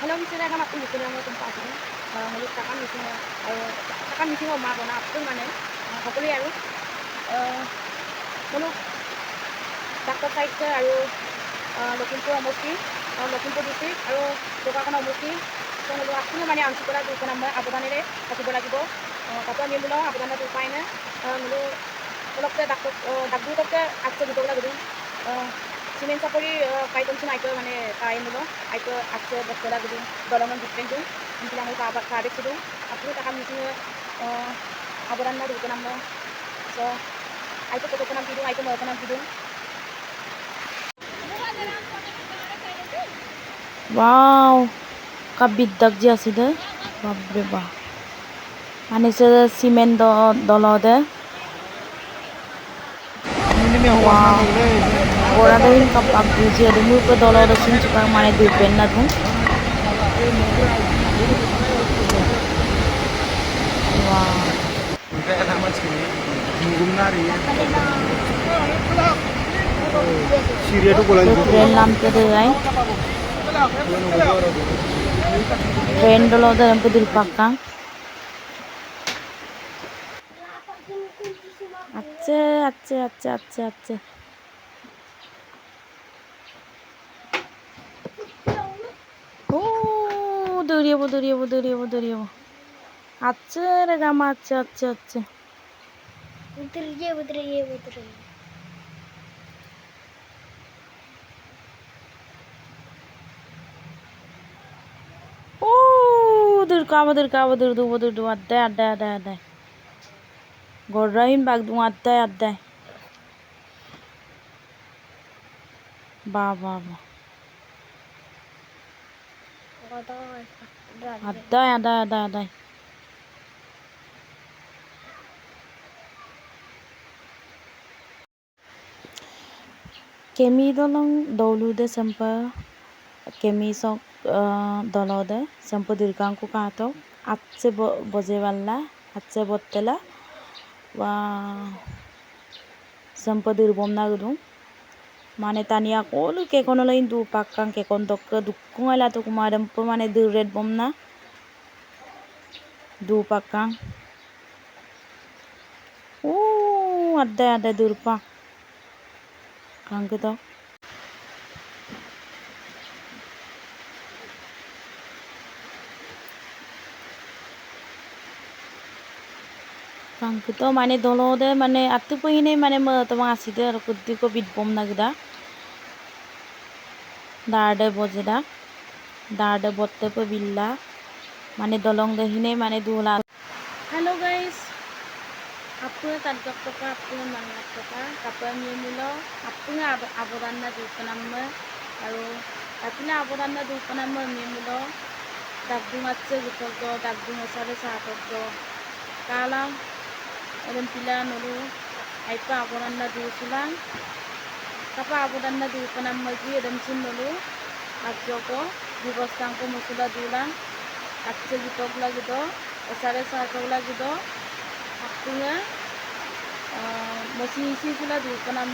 Hello, misalnya kan aku gitu yang tempat ini, menurut kakak misalnya mah bona aku mana, aku lihat aku, menurut doctor চাইছে আৰু লখিমপুৰ সমষ্টি Lakhimpur district আৰু বোকাখানা সমষ্টি তেওঁলোক আপুনি মানে আঞ্চলিক দুখন আমাৰ আবেদনেৰে থাকিব লাগিব তাতো আমি মূল আবেদনত উপায় নাই মূল মূলতে ডাক্তৰকে আছে দুটোগুলা গদিন সিমেন্ট চাকরি পাইতনসিন আইতো মানে তাই মূল আইতো আছে বস্তলা গদিন দলমান ডিফারেন্ট মিছিল আমি কার্ডে ছিল আপনি টাকা মিছিল আবেদন না দুটো নাম সো আইতো কত নাম দিদুন আইতো মতো নাম দিদুন Wow, kabiddag ji asi de. Babre ba. Mane se cement dolo de. Wow. Ora de in kap ab buji de mu ko dolo de sin chuka mane du pen na du. Wow. Train lam te de ai. Train dolo de empu dil pakka. আচ্ছা ও দৌড়িয়ে আচ্ছা রে gamma আচ্ছা উতরে ও দূর আড্ডায় গড়রাইন বাগ দু আড্ডায় বাহ আড্ডায় কেমি দলং দৌলুদে sempa kemi sok dolode sempo dirgangku kato atse boje walla atse bottela wa sempo dirbomna gudung mane tania kolu ke kono lain du pakkan ke kondok ke dukung ala to kumadam po mane du red bomna du pakkan ada durpa kangkito mane dolode mane atu pohine mane ma tama aside ar kuddi ko bit bom nagda darde botte po billa mane dolong dehine mane dula hello guys apuna tanjak toka apuna mangat toka kapal milo apuna abodan na dukanamma aru apuna abodan na dukanamma milo dagdung acce gutogdo dagdung osare saatogdo kalang Adam pila nulu aipa abodan na dusulang kapa abodan na dukanam magi adam sin nulu ajoko dibostang ko musula dulang acce gutogla gido osare saatogla gido apunga masih isi sila dukanam